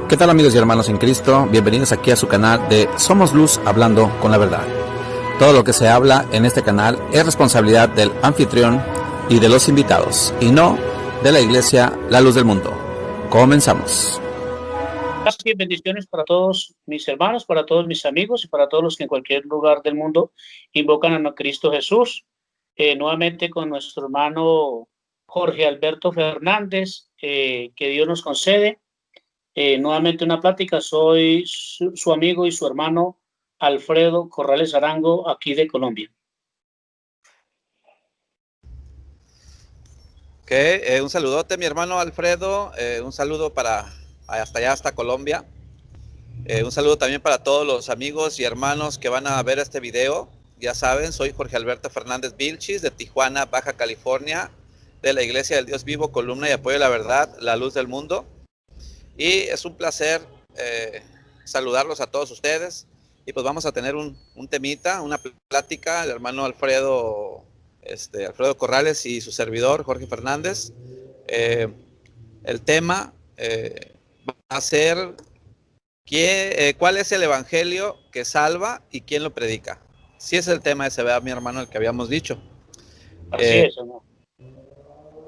¿Qué tal, amigos y hermanos en Cristo? Bienvenidos aquí a su canal de Somos Luz Hablando con la Verdad. Todo lo que se habla en este canal es responsabilidad del anfitrión y de los invitados, y no de la Iglesia La Luz del Mundo. Comenzamos. Gracias y bendiciones para todos mis hermanos, para todos mis amigos y para todos los que en cualquier lugar del mundo invocan a Cristo Jesús. Nuevamente con nuestro hermano Jorge Alberto Fernández, que Dios nos concede. Nuevamente una plática. Soy su amigo y su hermano Alfredo Corrales Arango, aquí de Colombia. Un saludote, mi hermano Alfredo. Un saludo para hasta allá, hasta Colombia. Un saludo también para todos los amigos y hermanos que van a ver este video. Ya saben, soy Jorge Alberto Fernández Vilchis, de Tijuana, Baja California, de la Iglesia del Dios Vivo, Columna y Apoyo a la Verdad, La Luz del Mundo. Y es un placer saludarlos a todos ustedes. Y pues vamos a tener un temita, una plática, el hermano Alfredo Corrales y su servidor, Jorge Fernández. El tema va a ser ¿cuál es el evangelio que salva y quién lo predica? Sí, es el tema ese, ¿verdad, mi hermano, el que habíamos dicho? Así es, ¿no?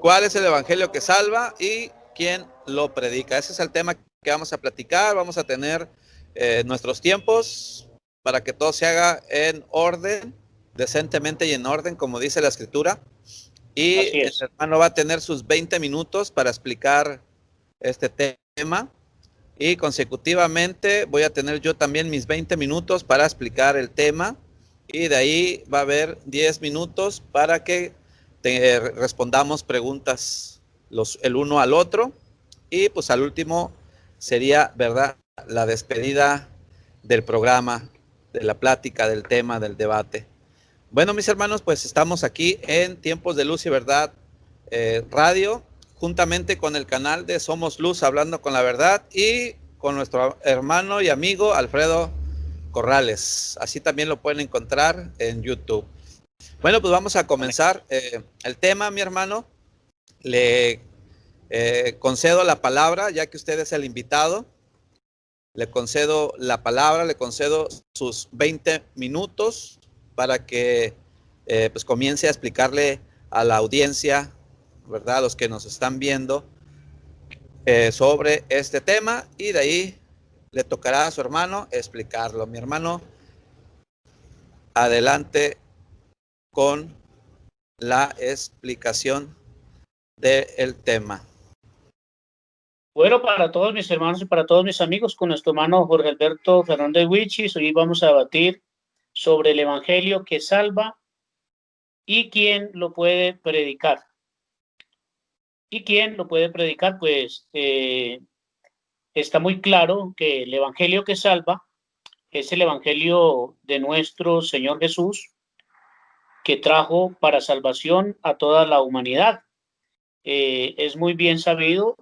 ¿Cuál es el evangelio que salva y quién lo predica? Ese es el tema que vamos a platicar. Vamos a tener nuestros tiempos para que todo se haga en orden, decentemente y en orden, como dice la Escritura. Y el hermano va a tener sus 20 minutos para explicar este tema. Y consecutivamente voy a tener yo también mis 20 minutos para explicar el tema. Y de ahí va a haber 10 minutos para que respondamos preguntas el uno al otro. Y pues al último sería, ¿verdad?, la despedida del programa, de la plática, del tema, del debate. Bueno, mis hermanos, pues estamos aquí en Tiempos de Luz y Verdad Radio, juntamente con el canal de Somos Luz Hablando con la Verdad y con nuestro hermano y amigo Alfredo Corrales. Así también lo pueden encontrar en YouTube. Bueno, pues vamos a comenzar el tema, mi hermano. Le concedo la palabra, ya que usted es el invitado. Le concedo la palabra, le concedo sus 20 minutos para que pues comience a explicarle a la audiencia, ¿verdad?, a los que nos están viendo, sobre este tema, y de ahí le tocará a su hermano explicarlo. Mi hermano, adelante con la explicación del tema. Bueno, para todos mis hermanos y para todos mis amigos, con nuestro hermano Jorge Alberto Fernández Vilchis, hoy vamos a debatir sobre el evangelio que salva y quién lo puede predicar. ¿Y quién lo puede predicar? Pues está muy claro que el evangelio que salva es el evangelio de nuestro Señor Jesús, que trajo para salvación a toda la humanidad. Es muy bien sabido,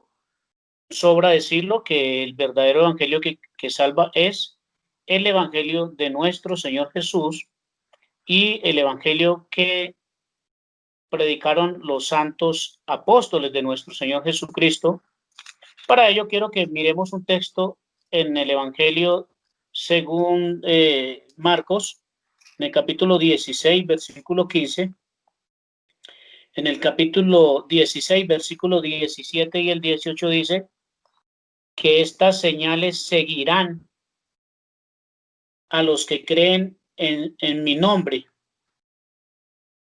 sobra decirlo, que el verdadero evangelio que salva es el evangelio de nuestro Señor Jesús y el evangelio que predicaron los santos apóstoles de nuestro Señor Jesucristo. Para ello quiero que miremos un texto en el evangelio según Marcos, en el capítulo 16, versículo 15. En el capítulo 16, versículo 17 y el 18 dice que estas señales seguirán a los que creen en mi nombre.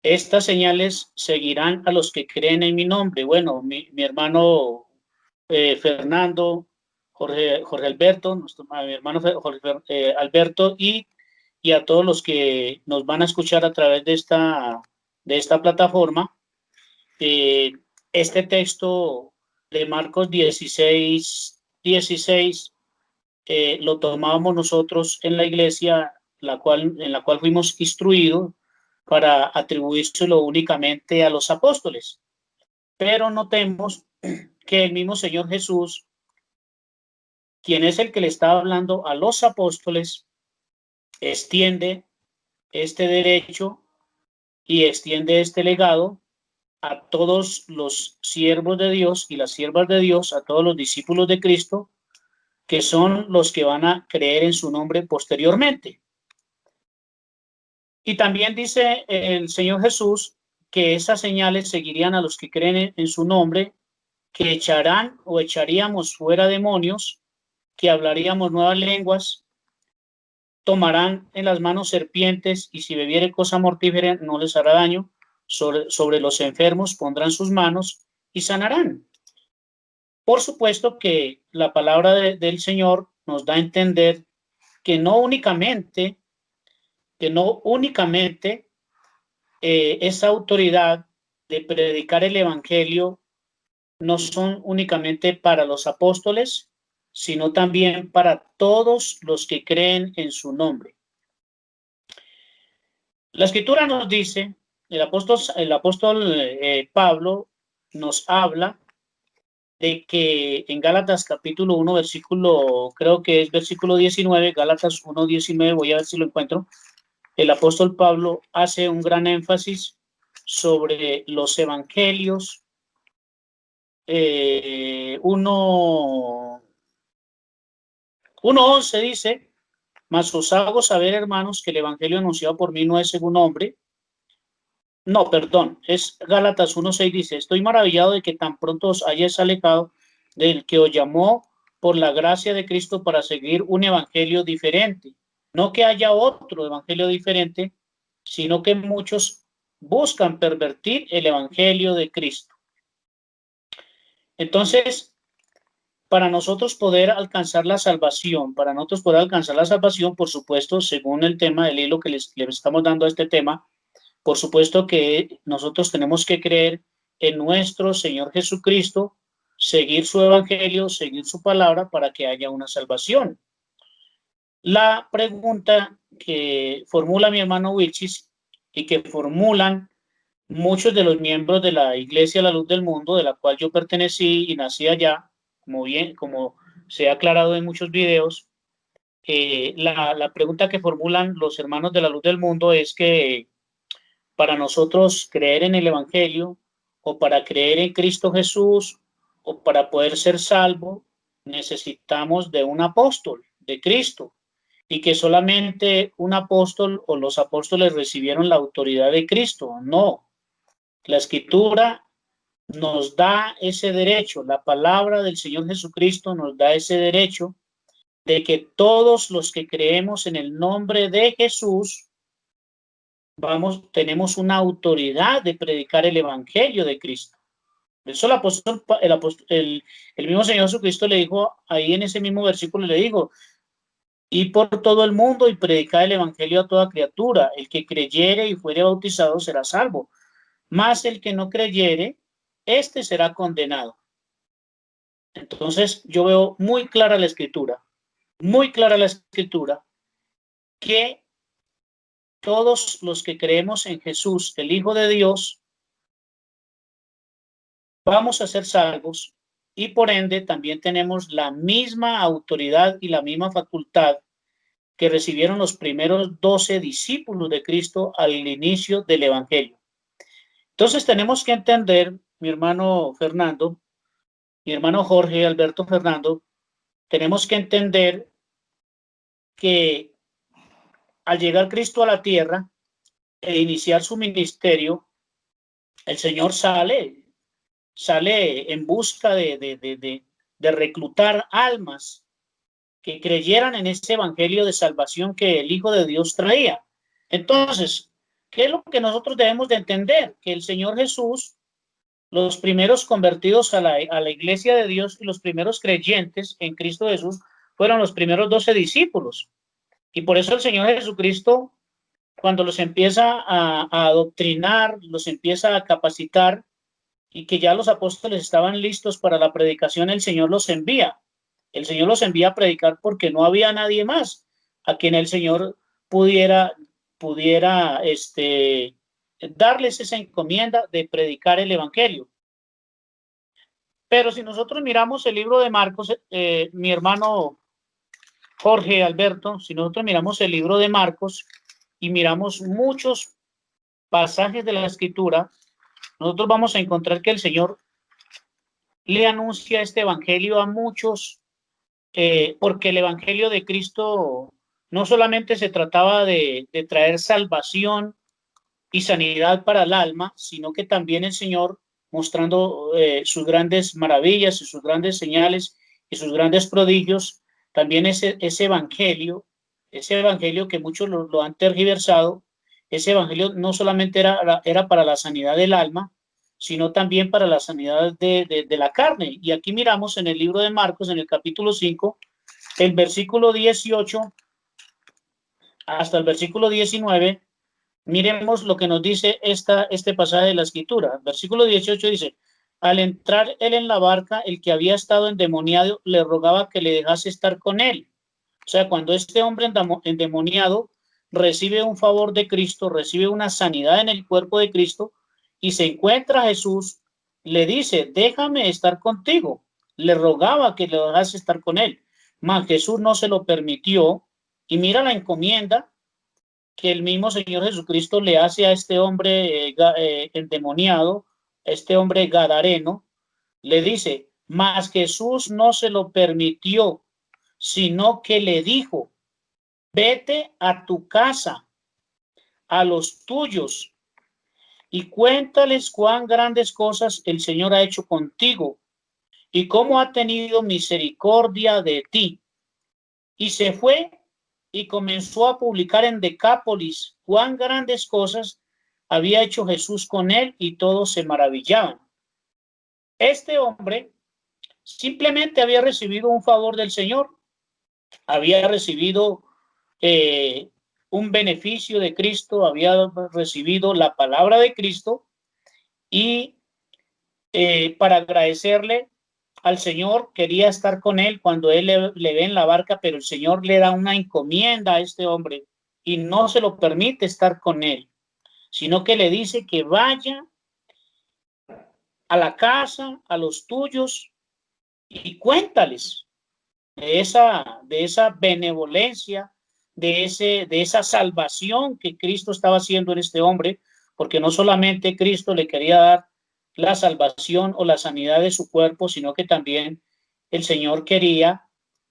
Estas señales seguirán a los que creen en mi nombre. Bueno, mi hermano Fernando, Jorge Alberto, mi hermano Jorge Alberto y a todos los que nos van a escuchar a través de esta plataforma. Este texto de Marcos 16 lo tomábamos nosotros en la iglesia en la cual fuimos instruidos para atribuírselo únicamente a los apóstoles. Pero notemos que el mismo Señor Jesús, quien es el que le estaba hablando a los apóstoles, extiende este derecho y extiende este legado a todos los siervos de Dios y las siervas de Dios, a todos los discípulos de Cristo, que son los que van a creer en su nombre posteriormente. Y también dice el Señor Jesús que esas señales seguirían a los que creen en su nombre, que echarán o echaríamos fuera demonios, que hablaríamos nuevas lenguas, tomarán en las manos serpientes, y si bebiere cosa mortífera no les hará daño, sobre los enfermos pondrán sus manos y sanarán. Por supuesto que la palabra del Señor nos da a entender que no únicamente esa autoridad de predicar el evangelio no son únicamente para los apóstoles, sino también para todos los que creen en su nombre. La escritura nos dice, el apóstol Pablo nos habla de que en Gálatas capítulo 1, versículo, creo que es versículo 19, Gálatas 1, 19, voy a ver si lo encuentro. El apóstol Pablo hace un gran énfasis sobre los evangelios. 1:11 dice: mas os hago saber, hermanos, que el evangelio anunciado por mí no es según hombre. No, perdón, es Gálatas 1:6, dice: estoy maravillado de que tan pronto os hayáis alejado del que os llamó por la gracia de Cristo para seguir un evangelio diferente. No que haya otro evangelio diferente, sino que muchos buscan pervertir el evangelio de Cristo. Entonces, para nosotros poder alcanzar la salvación, por supuesto, según el tema del hilo que les estamos dando a este tema, por supuesto que nosotros tenemos que creer en nuestro Señor Jesucristo, seguir su evangelio, seguir su palabra para que haya una salvación. La pregunta que formula mi hermano Wilchis y que formulan muchos de los miembros de la Iglesia La Luz del Mundo, de la cual yo pertenecí y nací allá, como se ha aclarado en muchos videos, la pregunta que formulan los hermanos de La Luz del Mundo es que para nosotros creer en el evangelio, o para creer en Cristo Jesús, o para poder ser salvo, necesitamos de un apóstol, de Cristo, y que solamente un apóstol o los apóstoles recibieron la autoridad de Cristo. No, la Escritura nos da ese derecho, la palabra del Señor Jesucristo nos da ese derecho de que todos los que creemos en el nombre de Jesús tenemos una autoridad de predicar el evangelio de Cristo. Eso el mismo Señor Jesucristo le dijo ahí en ese mismo versículo, le dijo: y por todo el mundo y predicar el evangelio a toda criatura, el que creyere y fuere bautizado será salvo, mas el que no creyere, este será condenado. Entonces yo veo muy clara la escritura, que todos los que creemos en Jesús, el Hijo de Dios, vamos a ser salvos, y por ende también tenemos la misma autoridad y la misma facultad que recibieron los primeros 12 discípulos de Cristo al inicio del evangelio. Entonces tenemos que entender, mi hermano Fernando, mi hermano Jorge Alberto Fernando, tenemos que entender que al llegar Cristo a la tierra e iniciar su ministerio, el Señor sale en busca de reclutar almas que creyeran en ese evangelio de salvación que el Hijo de Dios traía. Entonces, ¿qué es lo que nosotros debemos de entender? Que el Señor Jesús, los primeros convertidos a la iglesia de Dios y los primeros creyentes en Cristo Jesús fueron los primeros 12 discípulos. Y por eso el Señor Jesucristo, cuando los empieza a adoctrinar, los empieza a capacitar, y que ya los apóstoles estaban listos para la predicación, el Señor los envía. El Señor los envía a predicar porque no había nadie más a quien el Señor pudiera darles esa encomienda de predicar el evangelio. Pero si nosotros miramos el libro de Marcos, mi hermano Jorge Alberto, si nosotros miramos el libro de Marcos y miramos muchos pasajes de la Escritura, nosotros vamos a encontrar que el Señor le anuncia este evangelio a muchos porque el Evangelio de Cristo no solamente se trataba de traer salvación y sanidad para el alma, sino que también el Señor, mostrando sus grandes maravillas y sus grandes señales y sus grandes prodigios, también ese evangelio que muchos lo han tergiversado, ese evangelio no solamente era para la sanidad del alma, sino también para la sanidad de la carne. Y aquí miramos en el libro de Marcos, en el capítulo 5, el versículo 18 hasta el versículo 19. Miremos lo que nos dice este pasaje de la Escritura. Versículo 18 dice: al entrar él en la barca, el que había estado endemoniado le rogaba que le dejase estar con él. O sea, cuando este hombre endemoniado recibe un favor de Cristo, recibe una sanidad en el cuerpo de Cristo y se encuentra a Jesús, le dice: déjame estar contigo. Le rogaba que le dejase estar con él. Mas Jesús no se lo permitió, y mira la encomienda que el mismo Señor Jesucristo le hace a este hombre endemoniado, este hombre gadareno. Le dice: mas Jesús no se lo permitió, sino que le dijo: vete a tu casa, a los tuyos, y cuéntales cuán grandes cosas el Señor ha hecho contigo y cómo ha tenido misericordia de ti. Y se fue y comenzó a publicar en Decápolis cuán grandes cosas había hecho Jesús con él, y todos se maravillaban. Este hombre simplemente había recibido un favor del Señor, había recibido un beneficio de Cristo, había recibido la palabra de Cristo, y para agradecerle al Señor quería estar con él cuando él le ve en la barca, pero el Señor le da una encomienda a este hombre y no se lo permite estar con él, sino que le dice que vaya a la casa, a los tuyos, y cuéntales de esa benevolencia, de esa salvación que Cristo estaba haciendo en este hombre, porque no solamente Cristo le quería dar la salvación o la sanidad de su cuerpo, sino que también el Señor quería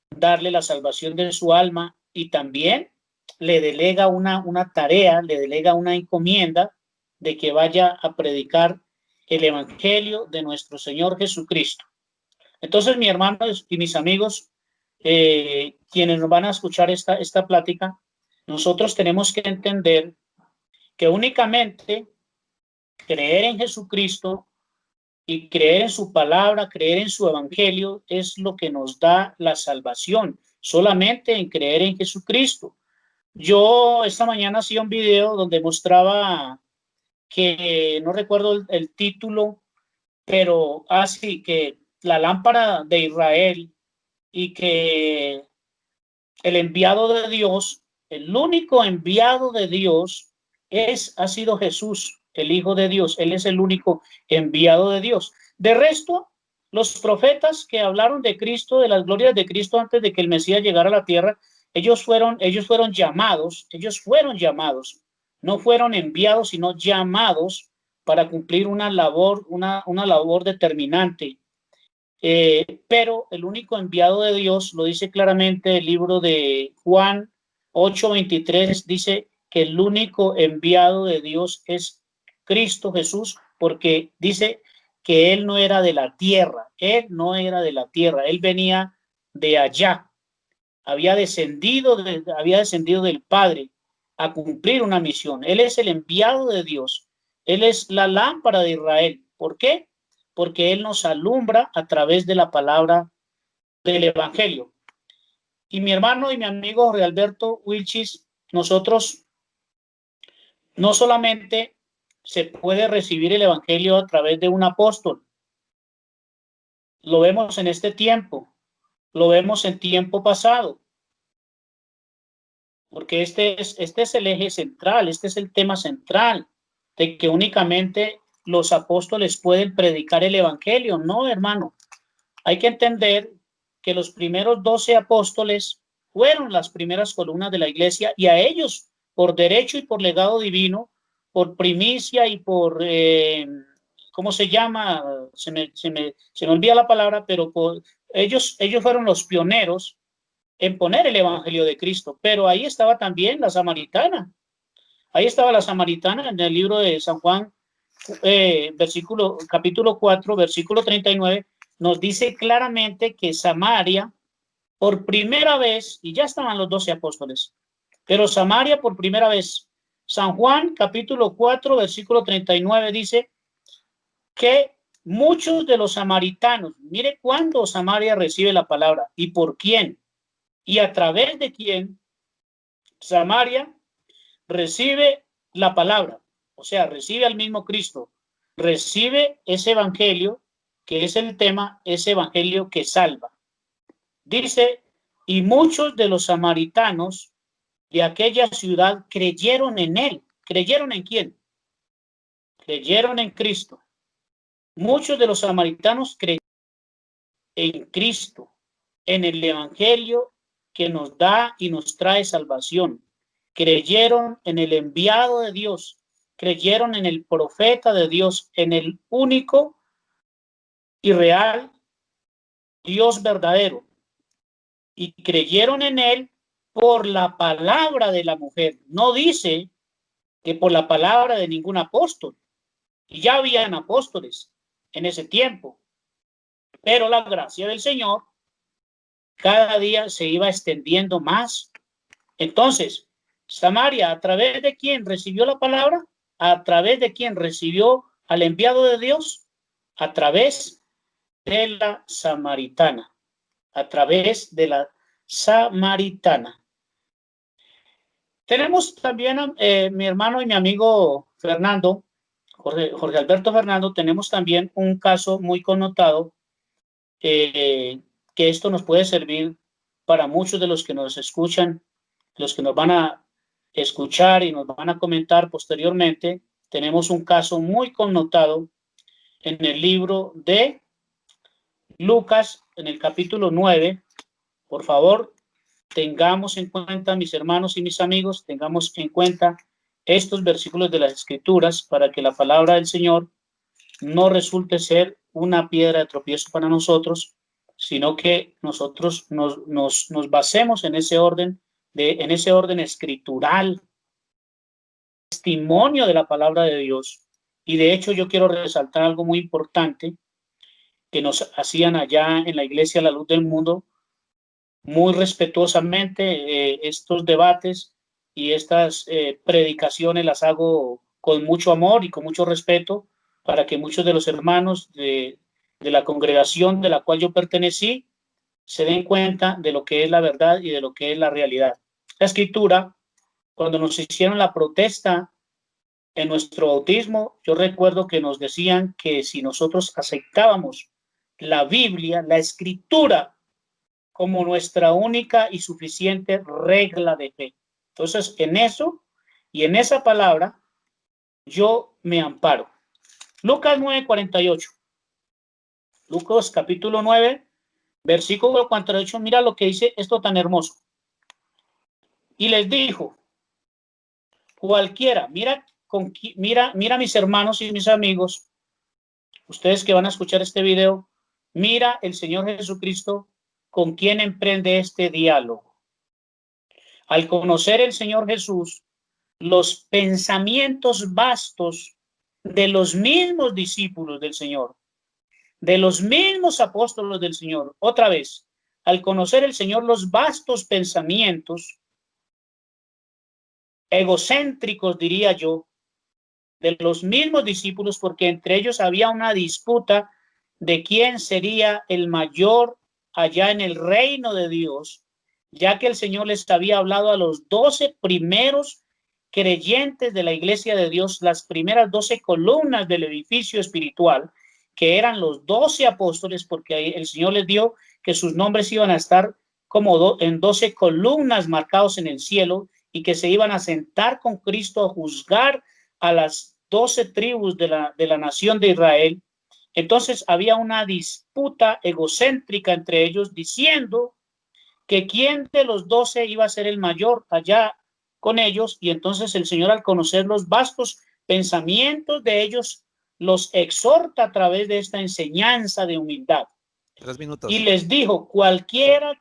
darle la salvación de su alma, y también le delega una tarea, le delega una encomienda de que vaya a predicar el evangelio de nuestro Señor Jesucristo. Entonces, mis hermanos y mis amigos, quienes nos van a escuchar esta plática, nosotros tenemos que entender que únicamente creer en Jesucristo y creer en su palabra, creer en su evangelio, es lo que nos da la salvación. Solamente en creer en Jesucristo. Yo esta mañana hacía un video donde mostraba que, no recuerdo el título, pero así que la lámpara de Israel, y que el enviado de Dios, el único enviado de Dios ha sido Jesús, el Hijo de Dios. Él es el único enviado de Dios. De resto, los profetas que hablaron de Cristo, de las glorias de Cristo antes de que el Mesías llegara a la tierra, ellos fueron llamados, no fueron enviados, sino llamados para cumplir una labor determinante. Pero el único enviado de Dios, lo dice claramente el libro de Juan 8:23, dice que el único enviado de Dios es Cristo Jesús, porque dice que él no era de la tierra, él venía de allá, había descendido del Padre a cumplir una misión. Él es el enviado de Dios, él es la lámpara de Israel. ¿Por qué? Porque él nos alumbra a través de la palabra del evangelio. Y mi hermano y mi amigo Jorge Alberto Wilchis, nosotros no solamente se puede recibir el evangelio a través de un apóstol, lo vemos en este tiempo, lo vemos en tiempo pasado, porque este es el eje central, este es el tema central, de que únicamente los apóstoles pueden predicar el evangelio. No, hermano, hay que entender que los primeros 12 apóstoles fueron las primeras columnas de la iglesia, y a ellos, por derecho y por legado divino, por primicia y ¿cómo se llama? Se me olvida la palabra, pero ellos fueron los pioneros en poner el evangelio de Cristo, pero ahí estaba también la samaritana. Ahí estaba la samaritana en el libro de San Juan, capítulo 4, versículo 39, nos dice claramente que Samaria, por primera vez, y ya estaban los 12 apóstoles, pero Samaria por primera vez, San Juan, capítulo 4, versículo 39, dice que muchos de los samaritanos, mire cuándo Samaria recibe la palabra y por quién y a través de quién Samaria recibe la palabra, o sea, recibe al mismo Cristo, recibe ese evangelio que es el tema, ese evangelio que salva. Dice, y muchos de los samaritanos de aquella ciudad creyeron en él. ¿Creyeron en quién? Creyeron en Cristo. Muchos de los samaritanos creyeron en Cristo, en el evangelio que nos da y nos trae salvación. Creyeron en el enviado de Dios, creyeron en el profeta de Dios, en el único y real Dios verdadero, y creyeron en él por la palabra de la mujer. No dice que por la palabra de ningún apóstol, y ya habían apóstoles en ese tiempo, pero la gracia del Señor cada día se iba extendiendo más. Entonces, Samaria, ¿a través de quién recibió la palabra? ¿A través de quién recibió al enviado de Dios? A través de la samaritana. A través de la samaritana. Tenemos también mi hermano y mi amigo Fernando, Jorge Alberto Fernando, tenemos también un caso muy connotado que esto nos puede servir para muchos de los que nos escuchan, los que nos van a escuchar y nos van a comentar posteriormente. Tenemos un caso muy connotado en el libro de Lucas, en el capítulo 9. Por favor, tengamos en cuenta, mis hermanos y mis amigos, tengamos en cuenta estos versículos de las Escrituras para que la palabra del Señor no resulte ser una piedra de tropiezo para nosotros, sino que nosotros nos basemos en ese orden escritural, testimonio de la palabra de Dios. Y de hecho yo quiero resaltar algo muy importante que nos hacían allá en la Iglesia La Luz del Mundo, muy respetuosamente. Estos debates y estas predicaciones las hago con mucho amor y con mucho respeto para que muchos de los hermanos de la congregación de la cual yo pertenecí se den cuenta de lo que es la verdad y de lo que es la realidad. La Escritura, cuando nos hicieron la protesta en nuestro bautismo, yo recuerdo que nos decían que si nosotros aceptábamos la Biblia, la Escritura, como nuestra única y suficiente regla de fe. Entonces, en eso y en esa palabra, yo me amparo. Lucas 9:48. Lucas capítulo 9, versículo 48. Mira lo que dice esto tan hermoso. Y les dijo, cualquiera, mira mis hermanos y mis amigos, ustedes que van a escuchar este video, mira el Señor Jesucristo con quien emprende este diálogo. Al conocer el Señor Jesús los pensamientos vastos de los mismos discípulos del Señor, de los mismos apóstoles del Señor, otra vez, al conocer el Señor los vastos pensamientos egocéntricos, diría yo, de los mismos discípulos, porque entre ellos había una disputa de quién sería el mayor allá en el reino de Dios, ya que el Señor les había hablado a los 12 primeros creyentes de la iglesia de Dios, las primeras 12 columnas del edificio espiritual, que eran los 12 apóstoles, porque el Señor les dio que sus nombres iban a estar como en 12 columnas marcados en el cielo y que se iban a sentar con Cristo a juzgar a las 12 tribus de la nación de Israel. Entonces había una disputa egocéntrica entre ellos diciendo que quién de los 12 iba a ser el mayor allá con ellos, y entonces el Señor, al conocer los vastos pensamientos de ellos, los exhorta a través de esta enseñanza de humildad. 3 minutos. Y les dijo, cualquiera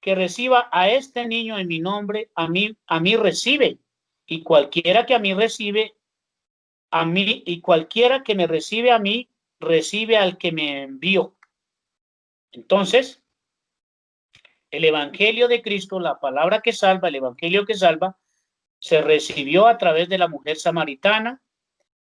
que reciba a este niño en mi nombre, a mí recibe. Y cualquiera que a mí recibe, a mí, y cualquiera que me recibe a mí, recibe al que me envió. Entonces, el evangelio de Cristo, la palabra que salva, el evangelio que salva, se recibió a través de la mujer samaritana,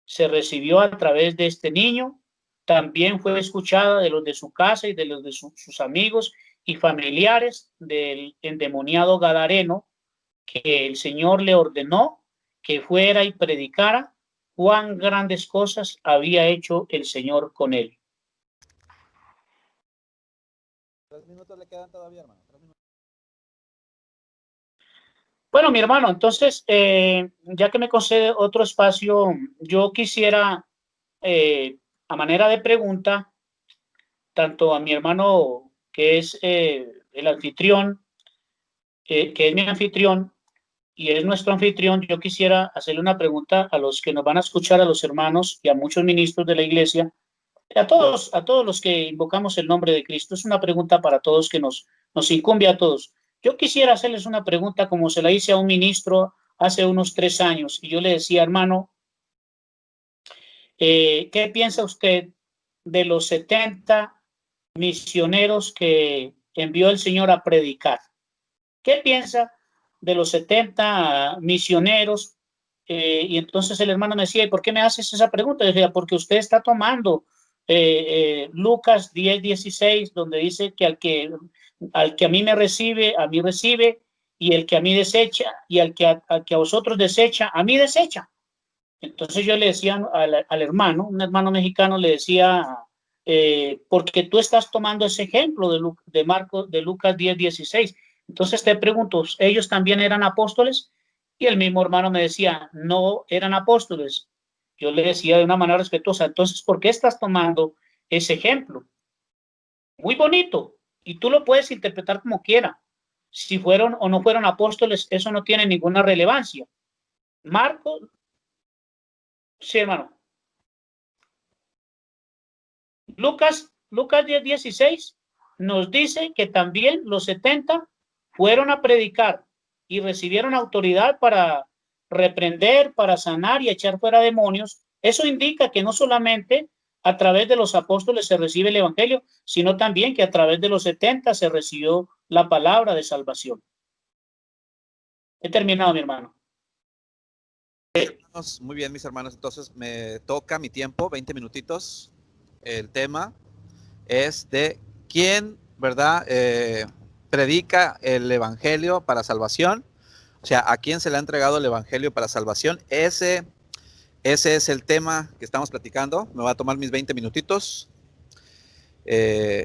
se recibió a través de este niño, también fue escuchada de los de su casa y de los de sus amigos y familiares del endemoniado gadareno, que el Señor le ordenó que fuera y predicara cuán grandes cosas había hecho el Señor con él. 3 minutos le quedan todavía, hermano. 3 minutos. Bueno, mi hermano, entonces, ya que me concede otro espacio, yo quisiera, a manera de pregunta, tanto a mi hermano, que es el anfitrión, que es mi anfitrión y es nuestro anfitrión, yo quisiera hacerle una pregunta a los que nos van a escuchar, a los hermanos y a muchos ministros de la iglesia, a todos los que invocamos el nombre de Cristo. Es una pregunta para todos que nos incumbe a todos. Yo quisiera hacerles una pregunta como se la hice a un ministro hace unos 3 años y yo le decía, hermano, ¿qué piensa usted de los 70 misioneros que envió el Señor a predicar? ¿Qué piensa de los 70 misioneros? Y entonces el hermano me decía, ¿y por qué me haces esa pregunta? Yo decía, porque usted está tomando Lucas 10:16, donde dice que al que a mí me recibe, a mí recibe, y el que a mí desecha, y al que a vosotros desecha, a mí desecha. Entonces yo le decía al hermano, un hermano mexicano, le decía, porque tú estás tomando ese ejemplo de Lucas 10:16. Entonces te pregunto, ¿ellos también eran apóstoles? Y el mismo hermano me decía, no eran apóstoles. Yo le decía de una manera respetuosa, entonces, ¿por qué estás tomando ese ejemplo? Muy bonito, y tú lo puedes interpretar como quiera. Si fueron o no fueron apóstoles, eso no tiene ninguna relevancia. Marcos, sí, hermano. Lucas 10:16 nos dice que también los 70 fueron a predicar y recibieron autoridad para reprender, para sanar y echar fuera demonios. Eso indica que no solamente a través de los apóstoles se recibe el evangelio, sino también que a través de los 70 se recibió la palabra de salvación. He terminado, mi hermano. Muy bien, mis hermanos. Entonces me toca mi tiempo, 20 minutitos. El tema es de quién, ¿verdad? Predica el evangelio para salvación. O sea, ¿a quién se le ha entregado el evangelio para salvación? Ese es el tema que estamos platicando. Me va a tomar mis 20 minutitos.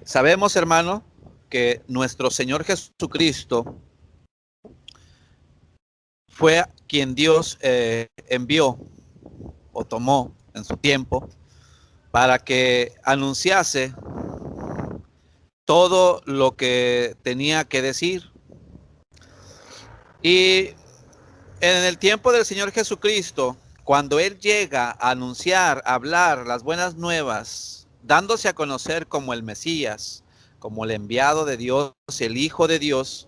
Sabemos, hermano, que nuestro Señor Jesucristo fue quien Dios envió o tomó en su tiempo para que anunciase todo lo que tenía que decir. Y en el tiempo del Señor Jesucristo, cuando Él llega a anunciar, a hablar las buenas nuevas, dándose a conocer como el Mesías, como el enviado de Dios, el Hijo de Dios,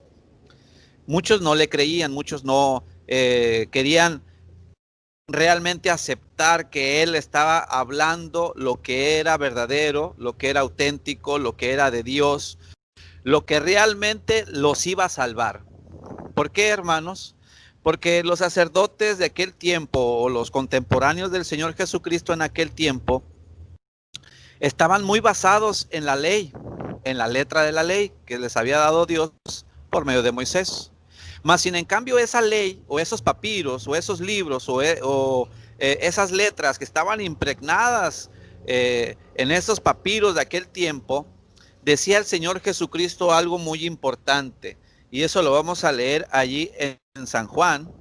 muchos no le creían, muchos no querían realmente aceptar que Él estaba hablando lo que era verdadero, lo que era auténtico, lo que era de Dios, lo que realmente los iba a salvar. ¿Por qué, hermanos? Porque los sacerdotes de aquel tiempo o los contemporáneos del Señor Jesucristo en aquel tiempo estaban muy basados en la ley, en la letra de la ley que les había dado Dios por medio de Moisés. Mas sin en cambio esa ley o esos papiros o esos libros o esas letras que estaban impregnadas en esos papiros de aquel tiempo, decía el Señor Jesucristo algo muy importante. Y eso lo vamos a leer allí en San Juan.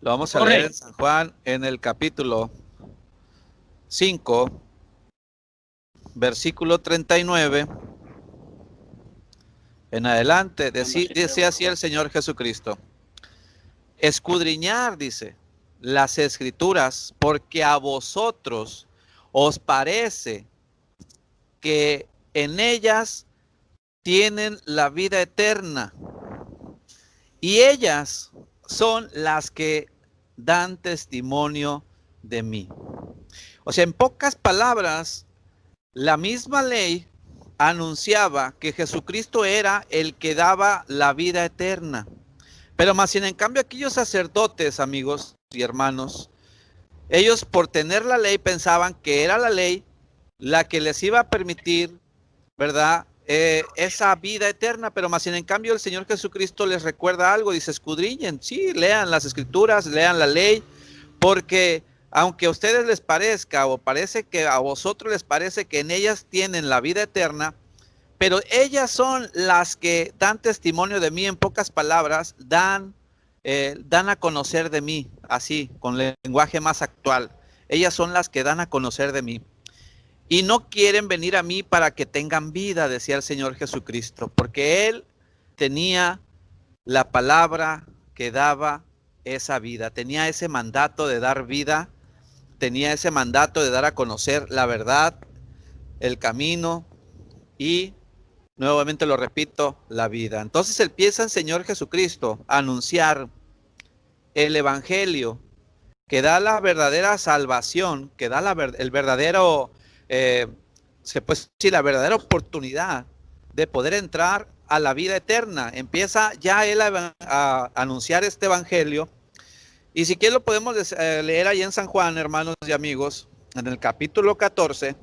Lo vamos a leer en San Juan en el capítulo 5, versículo 39. En adelante, decía así el Señor Jesucristo. Escudriñar, dice, las Escrituras, porque a vosotros os parece que en ellas tienen la vida eterna, y ellas son las que dan testimonio de mí. O sea, en pocas palabras, la misma ley anunciaba que Jesucristo era el que daba la vida eterna. Pero más sin en cambio aquellos sacerdotes, amigos y hermanos, ellos por tener la ley pensaban que era la ley la que les iba a permitir, ¿verdad? Esa vida eterna, pero más sin en cambio el Señor Jesucristo les recuerda algo, dice: escudriñen, sí, lean las escrituras, lean la ley, porque aunque a ustedes les parezca, o parece que a vosotros les parece que en ellas tienen la vida eterna, pero ellas son las que dan testimonio de mí. En pocas palabras, dan a conocer de mí, así, con lenguaje más actual. Ellas son las que dan a conocer de mí. Y no quieren venir a mí para que tengan vida, decía el Señor Jesucristo, porque Él tenía la palabra que daba esa vida, tenía ese mandato de dar vida, tenía ese mandato de dar a conocer la verdad, el camino y, nuevamente lo repito, la vida. Entonces empieza el Señor Jesucristo a anunciar el evangelio que da la verdadera salvación, que da el verdadero, la verdadera oportunidad de poder entrar a la vida eterna. Empieza ya él a anunciar este evangelio. Y si quieren lo podemos leer ahí en San Juan, hermanos y amigos, en el capítulo 14,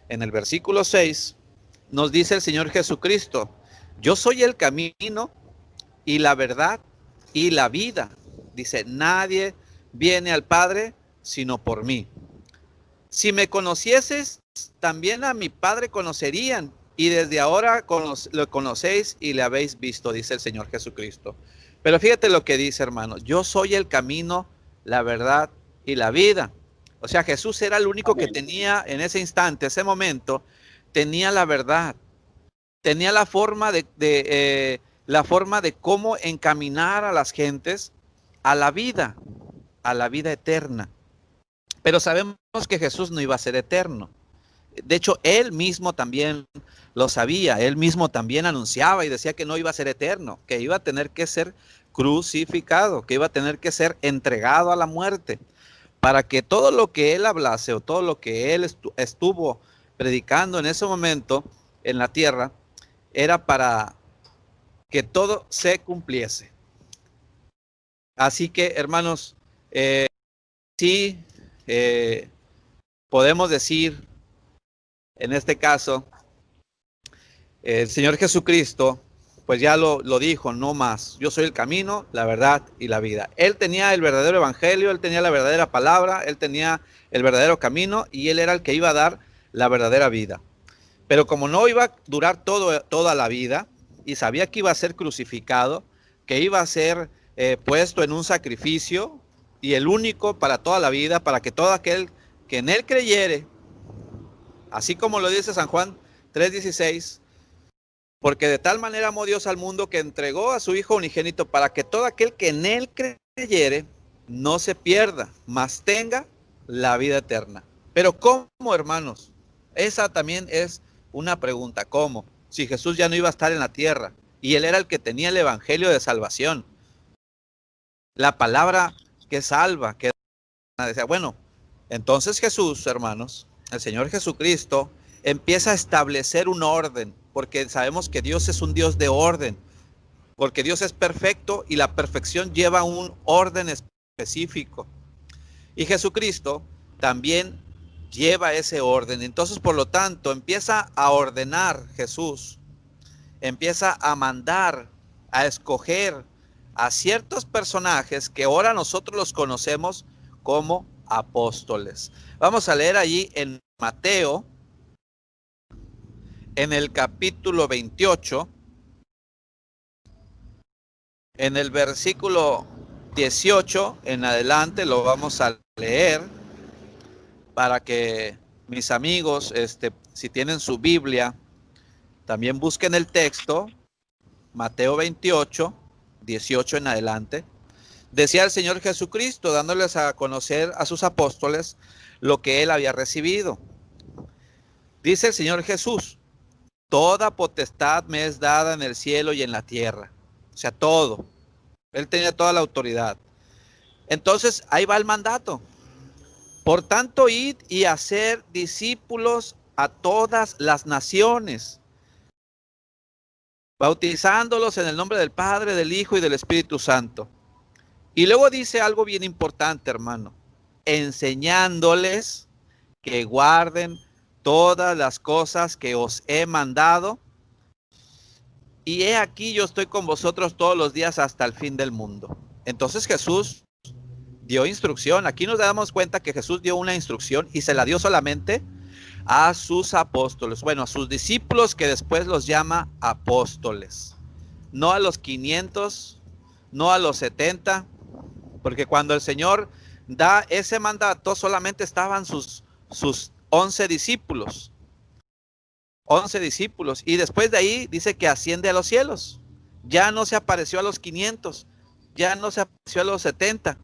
en el versículo 6, nos dice el Señor Jesucristo: yo soy el camino y la verdad y la vida. Dice: nadie viene al Padre sino por mí. Si me conocieses, también a mi Padre conocerían, y desde ahora lo conocéis y le habéis visto, dice el Señor Jesucristo. Pero fíjate lo que dice, hermanos: yo soy el camino, la verdad y la vida. O sea, Jesús era el único que tenía en ese instante, ese momento, tenía la verdad, tenía la forma de cómo encaminar a las gentes a la vida eterna. Pero sabemos que Jesús no iba a ser eterno. De hecho, él mismo también lo sabía, él mismo también anunciaba y decía que no iba a ser eterno, que iba a tener que ser crucificado, que iba a tener que ser entregado a la muerte, para que todo lo que él hablase o todo lo que él estuvo predicando en ese momento en la tierra, era para que todo se cumpliese. Así que, hermanos, sí, podemos decir, en este caso, el Señor Jesucristo, pues ya lo dijo, no más: yo soy el camino, la verdad y la vida. Él tenía el verdadero evangelio, él tenía la verdadera palabra, él tenía el verdadero camino, y él era el que iba a dar la verdadera vida. Pero como no iba a durar toda la vida, y sabía que iba a ser crucificado, que iba a ser puesto en un sacrificio, y el único para toda la vida, para que todo aquel que en él creyere, así como lo dice San Juan 3:16, porque de tal manera amó Dios al mundo que entregó a su Hijo unigénito, para que todo aquel que en él creyere no se pierda, mas tenga la vida eterna. Pero ¿cómo, hermanos? Esa también es una pregunta. ¿Cómo? Si Jesús ya no iba a estar en la tierra y él era el que tenía el evangelio de salvación, la palabra que salva, que decía, bueno, entonces Jesús, hermanos, el Señor Jesucristo empieza a establecer un orden, porque sabemos que Dios es un Dios de orden, porque Dios es perfecto y la perfección lleva un orden específico. Y Jesucristo también lleva ese orden. Entonces, por lo tanto, empieza a ordenar Jesús, empieza a mandar, a escoger a ciertos personajes que ahora nosotros los conocemos como apóstoles. Vamos a leer allí en Mateo, en el capítulo 28, en el versículo 18 en adelante, lo vamos a leer para que mis amigos, si tienen su Biblia, también busquen el texto. Mateo 28, 18 en adelante. Decía el Señor Jesucristo, dándoles a conocer a sus apóstoles lo que él había recibido. Dice el Señor Jesús, toda potestad me es dada en el cielo y en la tierra. O sea, todo. Él tenía toda la autoridad. Entonces, ahí va el mandato. Por tanto, id y hacer discípulos a todas las naciones, bautizándolos en el nombre del Padre, del Hijo y del Espíritu Santo. Y luego dice algo bien importante, hermano, enseñándoles que guarden todas las cosas que os he mandado. Y he aquí yo estoy con vosotros todos los días hasta el fin del mundo. Entonces Jesús dio instrucción. Aquí nos damos cuenta que Jesús dio una instrucción y se la dio solamente a sus apóstoles. Bueno, a sus discípulos, que después los llama apóstoles. No a los 500, no a los 70, porque cuando el Señor da ese mandato solamente estaban sus 11 discípulos. 11 discípulos. Y después de ahí dice que asciende a los cielos. Ya no se apareció a los 500, ya no se apareció a los 70.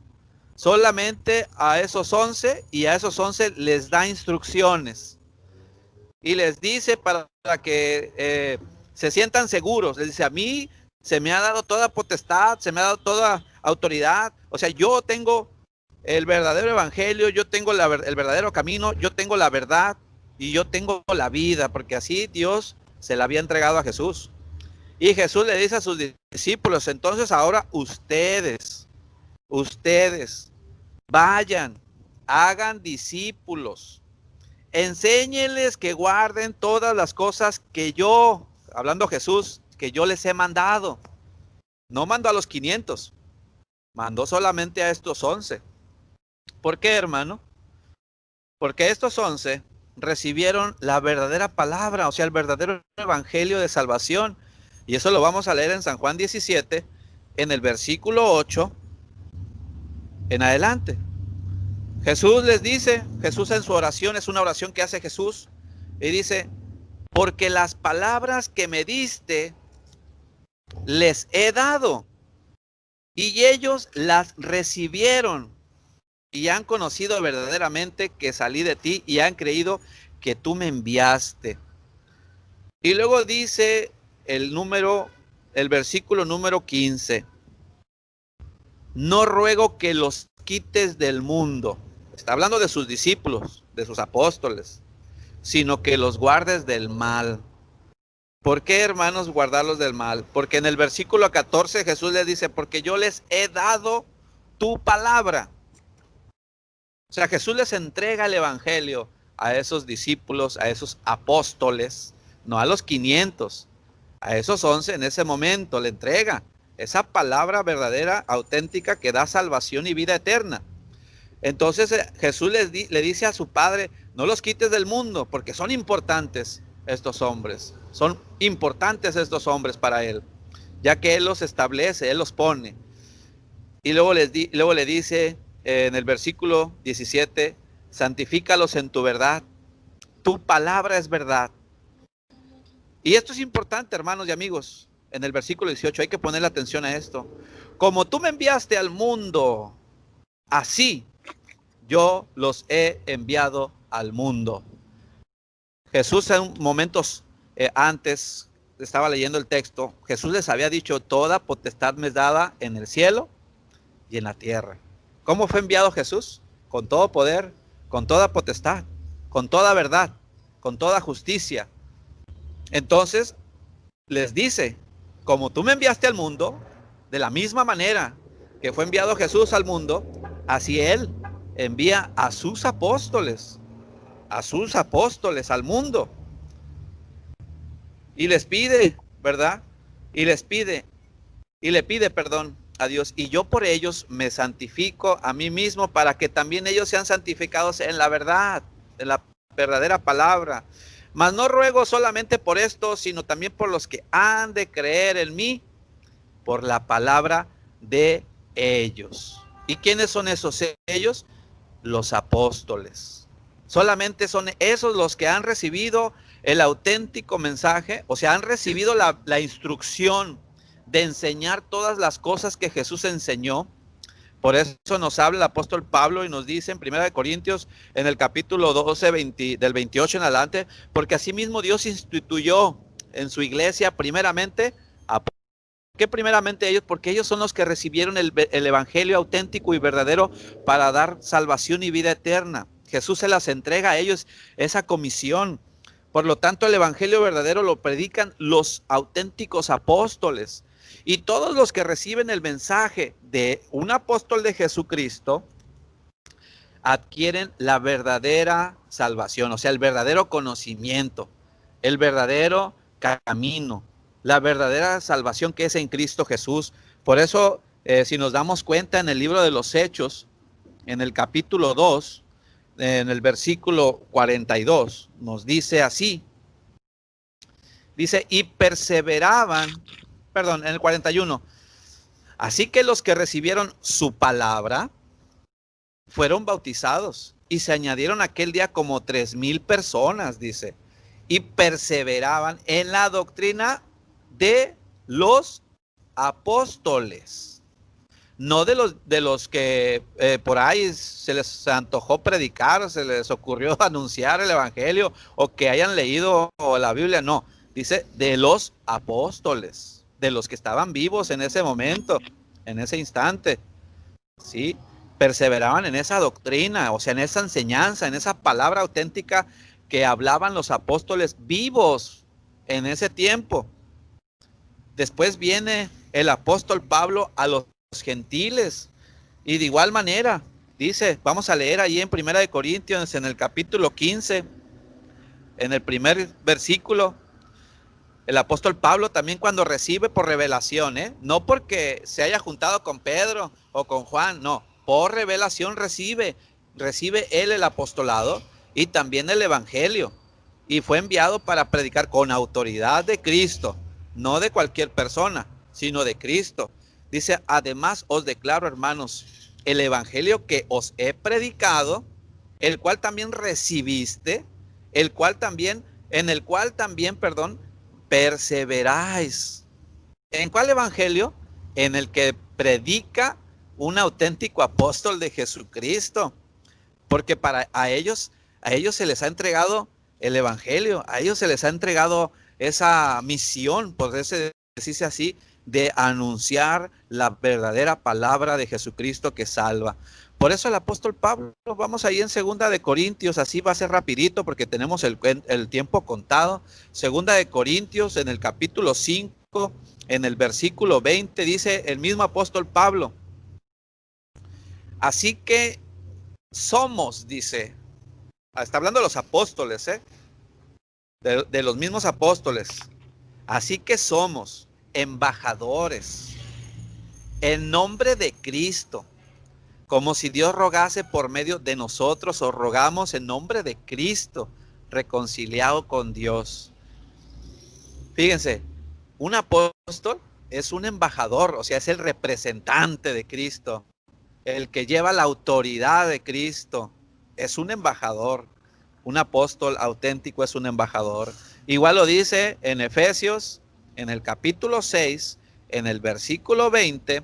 Solamente a esos 11, y a esos 11 les da instrucciones. Y les dice para que se sientan seguros. Les dice, a mí se me ha dado toda potestad, se me ha dado toda autoridad. O sea, yo tengo el verdadero evangelio, yo tengo el verdadero camino, yo tengo la verdad y yo tengo la vida, porque así Dios se la había entregado a Jesús. Y Jesús le dice a sus discípulos, entonces ahora ustedes vayan, hagan discípulos, enséñenles que guarden todas las cosas que yo, hablando Jesús, que yo les he mandado. No mandó a los 500, mandó solamente a estos 11. ¿Por qué, hermano? Porque estos 11 recibieron la verdadera palabra, o sea, el verdadero evangelio de salvación. Y eso lo vamos a leer en San Juan 17, en el versículo 8 en adelante. Jesús les dice, Jesús en su oración, es una oración que hace Jesús, y dice, porque las palabras que me diste les he dado, y ellos las recibieron, y han conocido verdaderamente que salí de ti, y han creído que tú me enviaste. Y luego dice el versículo número 15, no ruego que los quites del mundo. Está hablando de sus discípulos, de sus apóstoles, sino que los guardes del mal. ¿Por qué, hermanos, guardarlos del mal? Porque en el versículo 14 Jesús les dice, porque yo les he dado tu palabra. O sea, Jesús les entrega el evangelio a esos discípulos, a esos apóstoles, no a los 500, a esos 11 en ese momento le entrega esa palabra verdadera, auténtica, que da salvación y vida eterna. Entonces Jesús le dice a su Padre, no los quites del mundo, porque son importantes estos hombres, son importantes estos hombres para Él, ya que Él los establece, Él los pone. Y luego le dice en el versículo 17, santifícalos en tu verdad, tu palabra es verdad. Y esto es importante, hermanos y amigos. En el versículo 18 hay que ponerle atención a esto. Como tú me enviaste al mundo, así yo los he enviado al mundo. Jesús en momentos antes, estaba leyendo el texto, Jesús les había dicho, toda potestad me es dada en el cielo y en la tierra. ¿Cómo fue enviado Jesús? Con todo poder, con toda potestad, con toda verdad, con toda justicia. Entonces les dice, como tú me enviaste al mundo, de la misma manera que fue enviado Jesús al mundo, así Él envía a sus apóstoles al mundo. Y les pide, ¿verdad? Y le pide, a Dios, y yo por ellos me santifico a mí mismo, para que también ellos sean santificados en la verdad, en la verdadera palabra. Mas no ruego solamente por esto, sino también por los que han de creer en mí, por la palabra de ellos. ¿Y quiénes son esos ellos? Los apóstoles. Solamente son esos los que han recibido el auténtico mensaje, o sea, han recibido la instrucción de enseñar todas las cosas que Jesús enseñó, Por eso nos habla el apóstol Pablo y nos dice en 1 Corintios, en el capítulo 12, del 28 en adelante, porque asimismo Dios instituyó en su iglesia primeramente, ¿por qué primeramente ellos? Porque ellos son los que recibieron el evangelio auténtico y verdadero para dar salvación y vida eterna. Jesús se las entrega a ellos esa comisión. Por lo tanto, el evangelio verdadero lo predican los auténticos apóstoles. Y todos los que reciben el mensaje de un apóstol de Jesucristo adquieren la verdadera salvación, o sea, el verdadero conocimiento, el verdadero camino, la verdadera salvación que es en Cristo Jesús. Por eso, si nos damos cuenta en el libro de los Hechos, en el capítulo 2, en el versículo 42, nos dice así, dice, y perseveraban, perdón, en el 41, así que los que recibieron su palabra fueron bautizados y se añadieron aquel día como 3,000 personas, dice, y perseveraban en la doctrina de los apóstoles, no de los que por ahí se les antojó predicar, se les ocurrió anunciar el evangelio o que hayan leído la Biblia, no, dice de los apóstoles, de los que estaban vivos en ese momento, en ese instante, ¿sí? Perseveraban en esa doctrina, o sea, en esa enseñanza, en esa palabra auténtica que hablaban los apóstoles vivos en ese tiempo. Después viene el apóstol Pablo a los gentiles y de igual manera dice, vamos a leer ahí en 1 Corintios en el capítulo 15, en el primer versículo, el apóstol Pablo también cuando recibe por revelación, no porque se haya juntado con Pedro o con Juan, no, por revelación recibe él el apostolado y también el evangelio, y fue enviado para predicar con autoridad de Cristo, no de cualquier persona, sino de Cristo. Dice, además os declaro, hermanos, el evangelio que os he predicado, el cual también recibiste, en el cual también, perseveráis. ¿En cuál evangelio? En el que predica un auténtico apóstol de Jesucristo. Porque a ellos se les ha entregado el evangelio, a ellos se les ha entregado esa misión, por decirse así, de anunciar la verdadera palabra de Jesucristo que salva. Por eso el apóstol Pablo, vamos ahí en 2 Corintios, así va a ser rapidito porque tenemos el tiempo contado. 2 Corintios en el capítulo 5, en el versículo 20, dice el mismo apóstol Pablo, así que somos, dice, está hablando de los apóstoles, de los mismos apóstoles, así que somos embajadores en nombre de Cristo, como si Dios rogase por medio de nosotros, o rogamos en nombre de Cristo, reconciliado con Dios. Fíjense, un apóstol es un embajador, o sea, es el representante de Cristo, el que lleva la autoridad de Cristo, es un embajador. Un apóstol auténtico es un embajador. Igual lo dice en Efesios, en el capítulo 6, en el versículo 20,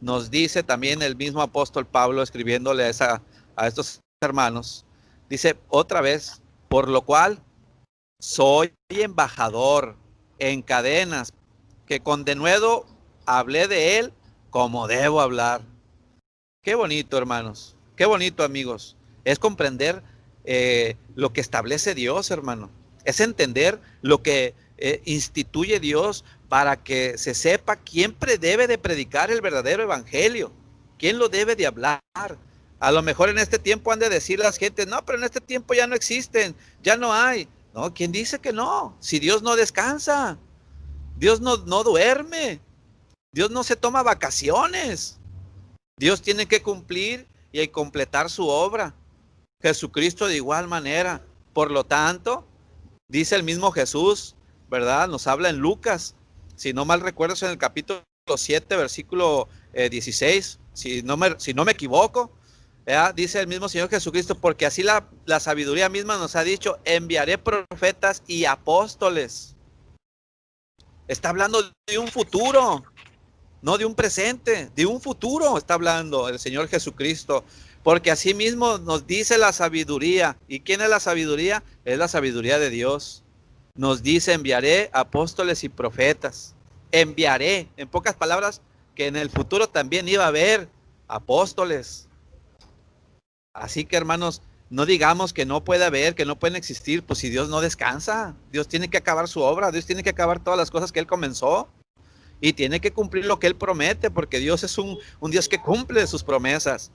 nos dice también el mismo apóstol Pablo escribiéndole a estos hermanos, dice otra vez, por lo cual soy embajador en cadenas, que con denuedo hablé de él como debo hablar. Qué bonito, hermanos, qué bonito, amigos, es comprender lo que establece Dios, hermano, es entender lo que instituye Dios para que se sepa quién debe de predicar el verdadero evangelio, quién lo debe de hablar. A lo mejor en este tiempo han de decir las gentes, no, pero en este tiempo ya no existen, ya no hay. No, ¿quién dice que no? Si Dios no descansa, Dios no duerme, Dios no se toma vacaciones, Dios tiene que cumplir y completar su obra. Jesucristo de igual manera. Por lo tanto, dice el mismo Jesús, ¿verdad? Nos habla en Lucas, si no mal recuerdo, en el capítulo 7, versículo 16, si no me equivoco, dice el mismo Señor Jesucristo, porque así la sabiduría misma nos ha dicho, enviaré profetas y apóstoles. Está hablando de un futuro. no de un presente, de un futuro está hablando el Señor Jesucristo, porque así mismo nos dice la sabiduría. ¿Y quién es la sabiduría? Es la sabiduría de Dios. Nos dice, enviaré apóstoles y profetas. Enviaré, en pocas palabras, que en el futuro también iba a haber apóstoles. Así que, hermanos, no digamos que no puede haber, que no pueden existir, pues si Dios no descansa, Dios tiene que acabar su obra, Dios tiene que acabar todas las cosas que Él comenzó y tiene que cumplir lo que Él promete, porque Dios es un Dios que cumple sus promesas.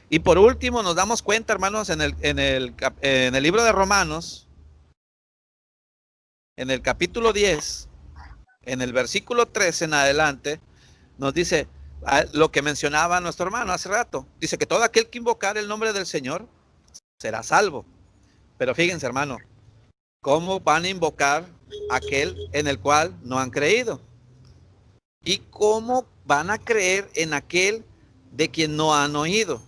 Y por último, nos damos cuenta, hermanos, en el libro de Romanos, en el capítulo 10, en el versículo 13 en adelante, nos dice lo que mencionaba nuestro hermano hace rato. Dice que todo aquel que invocar el nombre del Señor será salvo. Pero fíjense, hermano, ¿cómo van a invocar aquel en el cual no han creído? ¿Y cómo van a creer en aquel de quien no han oído?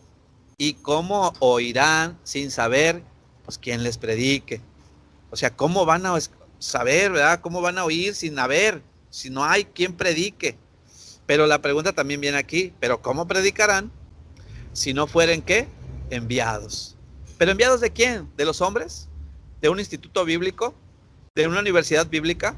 ¿Y cómo oirán sin saber, pues, quien les predique? O sea, ¿cómo van a saber, verdad? ¿Cómo van a oír sin haber, si no hay quien predique? Pero la pregunta también viene aquí, ¿pero cómo predicarán si no fueren qué? Enviados. ¿Pero enviados de quién? ¿De los hombres? ¿De un instituto bíblico? ¿De una universidad bíblica?